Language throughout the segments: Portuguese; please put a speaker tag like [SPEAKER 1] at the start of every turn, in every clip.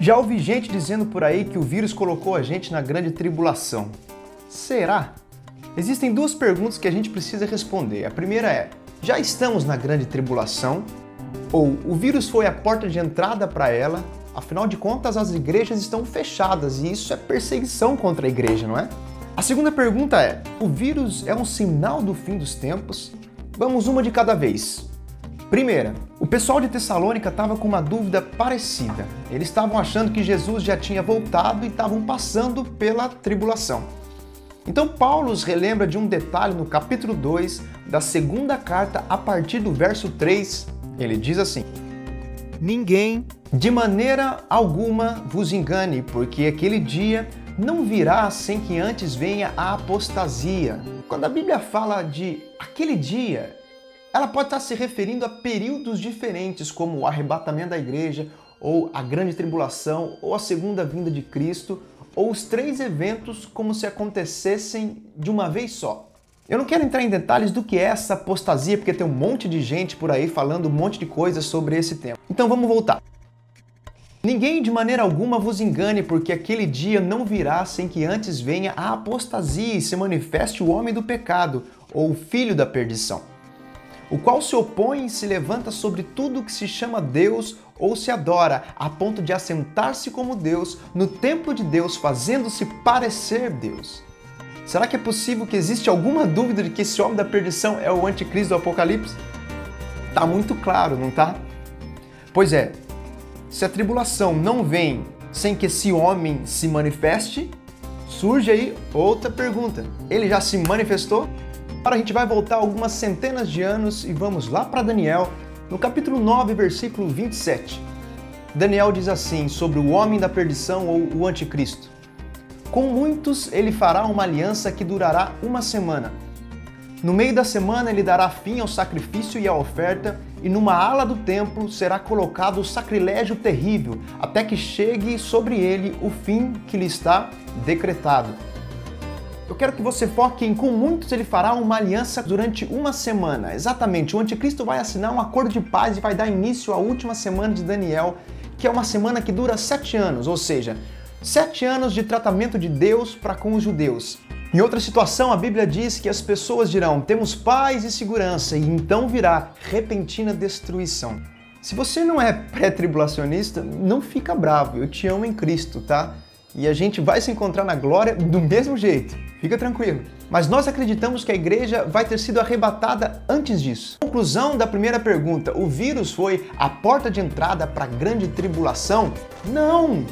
[SPEAKER 1] Já ouvi gente dizendo por aí que o vírus colocou a gente na grande tribulação. Será? Existem duas perguntas que a gente precisa responder. A primeira é: já estamos na grande tribulação? Ou o vírus foi a porta de entrada para ela? Afinal de contas, as igrejas estão fechadas e isso é perseguição contra a igreja, não é? A segunda pergunta é: o vírus é um sinal do fim dos tempos? Vamos uma de cada vez. Primeira, o pessoal de Tessalônica estava com uma dúvida parecida. Eles estavam achando que Jesus já tinha voltado e estavam passando pela tribulação. Então Paulo os relembra de um detalhe no capítulo 2 da segunda carta, a partir do verso 3. Ele diz assim: ninguém, de maneira alguma, vos engane, porque aquele dia não virá sem que antes venha a apostasia. Quando a Bíblia fala de aquele dia, ela pode estar se referindo a períodos diferentes, como o arrebatamento da igreja, ou a grande tribulação, ou a segunda vinda de Cristo, ou os três eventos como se acontecessem de uma vez só. Eu não quero entrar em detalhes do que é essa apostasia, porque tem um monte de gente por aí falando um monte de coisas sobre esse tema. Então vamos voltar. Ninguém de maneira alguma vos engane, porque aquele dia não virá sem que antes venha a apostasia e se manifeste o homem do pecado, ou o filho da perdição, o qual se opõe e se levanta sobre tudo que se chama Deus ou se adora, a ponto de assentar-se como Deus no templo de Deus, fazendo-se parecer Deus. Será que é possível que existe alguma dúvida de que esse homem da perdição é o anticristo do Apocalipse? Tá muito claro, não tá? Pois é, se a tribulação não vem sem que esse homem se manifeste, surge aí outra pergunta. Ele já se manifestou? Agora a gente vai voltar algumas centenas de anos e vamos lá para Daniel, no capítulo 9, versículo 27. Daniel diz assim sobre o homem da perdição ou o anticristo: com muitos ele fará uma aliança que durará uma semana. No meio da semana ele dará fim ao sacrifício e à oferta, e numa ala do templo será colocado o sacrilégio terrível, até que chegue sobre ele o fim que lhe está decretado. Eu quero que você foque em com muitos ele fará uma aliança durante uma semana. Exatamente, o anticristo vai assinar um acordo de paz e vai dar início à última semana de Daniel, que é uma semana que dura 7 anos, ou seja, 7 anos de tratamento de Deus para com os judeus. Em outra situação, a Bíblia diz que as pessoas dirão: temos paz e segurança, e então virá repentina destruição. Se você não é pré-tribulacionista, não fica bravo, eu te amo em Cristo, tá? E a gente vai se encontrar na glória do mesmo jeito, fica tranquilo. Mas nós acreditamos que a igreja vai ter sido arrebatada antes disso. Conclusão da primeira pergunta: o vírus foi a porta de entrada para a grande tribulação? Não!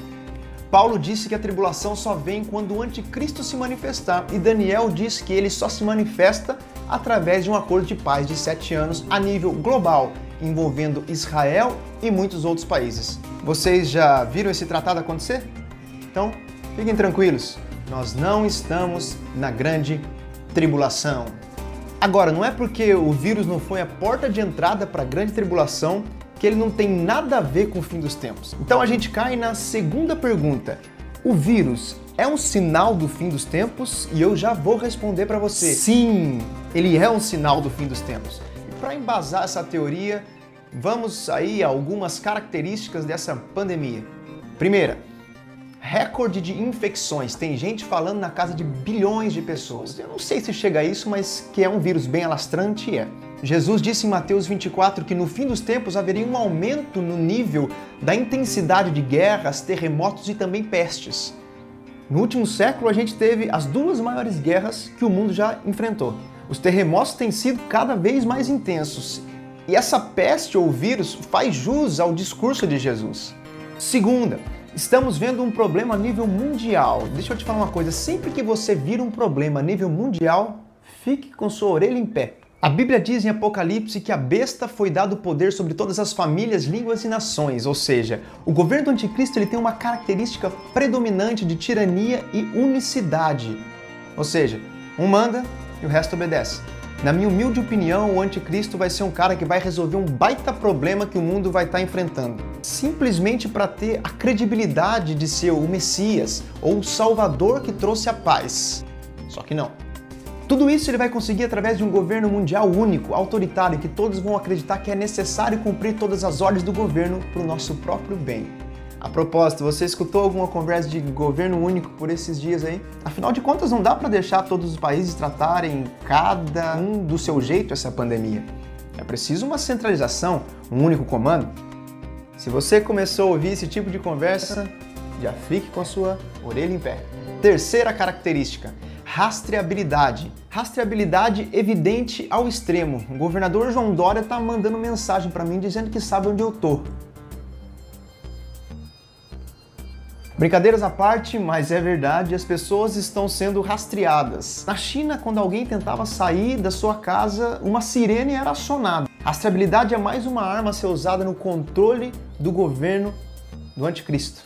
[SPEAKER 1] Paulo disse que a tribulação só vem quando o anticristo se manifestar, e Daniel diz que ele só se manifesta através de um acordo de paz de 7 anos a nível global, envolvendo Israel e muitos outros países. Vocês já viram esse tratado acontecer? Então, fiquem tranquilos, nós não estamos na grande tribulação. Agora, não é porque o vírus não foi a porta de entrada para a grande tribulação que ele não tem nada a ver com o fim dos tempos. Então a gente cai na segunda pergunta: o vírus é um sinal do fim dos tempos? E eu já vou responder para você. Sim, ele é um sinal do fim dos tempos. E para embasar essa teoria, vamos aí a algumas características dessa pandemia. Primeira, recorde de infecções. Tem gente falando na casa de bilhões de pessoas. Eu não sei se chega a isso, mas que é um vírus bem alastrante, é. Jesus disse em Mateus 24 que no fim dos tempos haveria um aumento no nível da intensidade de guerras, terremotos e também pestes. No último século a gente teve as 2 maiores guerras que o mundo já enfrentou. Os terremotos têm sido cada vez mais intensos. E essa peste ou vírus faz jus ao discurso de Jesus. Segunda, estamos vendo um problema a nível mundial. Deixa eu te falar uma coisa, sempre que você vir um problema a nível mundial, fique com sua orelha em pé. A Bíblia diz em Apocalipse que a besta foi dado poder sobre todas as famílias, línguas e nações, ou seja, o governo do anticristo ele tem uma característica predominante de tirania e unicidade. Ou seja, um manda e o resto obedece. Na minha humilde opinião, o anticristo vai ser um cara que vai resolver um baita problema que o mundo vai estar enfrentando, simplesmente para ter a credibilidade de ser o Messias ou o Salvador que trouxe a paz. Só que não. Tudo isso ele vai conseguir através de um governo mundial único, autoritário, que todos vão acreditar que é necessário cumprir todas as ordens do governo para o nosso próprio bem. A propósito, você escutou alguma conversa de governo único por esses dias aí? Afinal de contas, não dá para deixar todos os países tratarem cada um do seu jeito essa pandemia. É preciso uma centralização, um único comando. Se você começou a ouvir esse tipo de conversa, já fique com a sua orelha em pé. Terceira característica, rastreabilidade. Rastreabilidade evidente ao extremo. O governador João Dória está mandando mensagem para mim dizendo que sabe onde eu tô. Brincadeiras à parte, mas é verdade, as pessoas estão sendo rastreadas. Na China, quando alguém tentava sair da sua casa, uma sirene era acionada. Rastreabilidade é mais uma arma a ser usada no controle do governo do anticristo.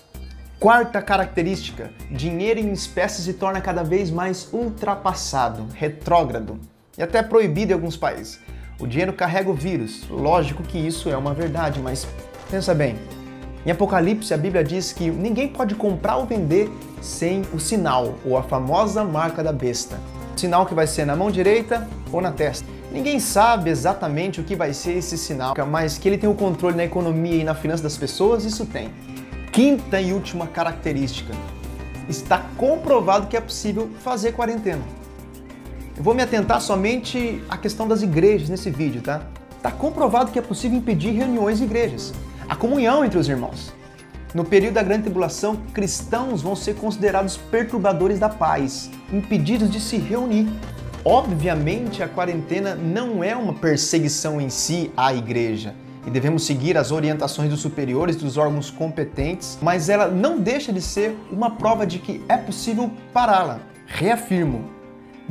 [SPEAKER 1] Quarta característica, dinheiro em espécie se torna cada vez mais ultrapassado, retrógrado e até proibido em alguns países. O dinheiro carrega o vírus, lógico que isso é uma verdade, mas pensa bem. Em Apocalipse, a Bíblia diz que ninguém pode comprar ou vender sem o sinal, ou a famosa marca da besta. O sinal que vai ser na mão direita ou na testa. Ninguém sabe exatamente o que vai ser esse sinal, mas que ele tem o controle na economia e na finança das pessoas, isso tem. Quinta e última característica. Está comprovado que é possível fazer quarentena. Eu vou me atentar somente à questão das igrejas nesse vídeo, tá? Está comprovado que é possível impedir reuniões em igrejas. A comunhão entre os irmãos. No período da grande tribulação, cristãos vão ser considerados perturbadores da paz, impedidos de se reunir. Obviamente, a quarentena não é uma perseguição em si à igreja, e devemos seguir as orientações dos superiores, dos órgãos competentes, mas ela não deixa de ser uma prova de que é possível pará-la. Reafirmo,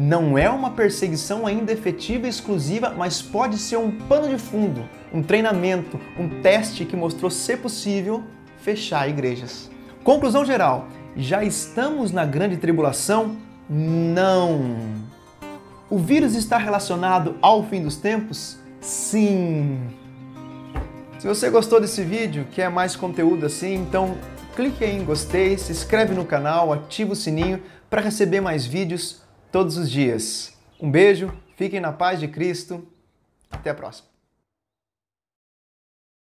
[SPEAKER 1] não é uma perseguição ainda efetiva e exclusiva, mas pode ser um pano de fundo, um treinamento, um teste que mostrou ser possível fechar igrejas. Conclusão geral, já estamos na grande tribulação? Não. O vírus está relacionado ao fim dos tempos? Sim. Se você gostou desse vídeo, quer mais conteúdo assim, então clique aí em gostei, se inscreve no canal, ativa o sininho para receber mais vídeos todos os dias. Um beijo, fiquem na paz de Cristo, até a próxima.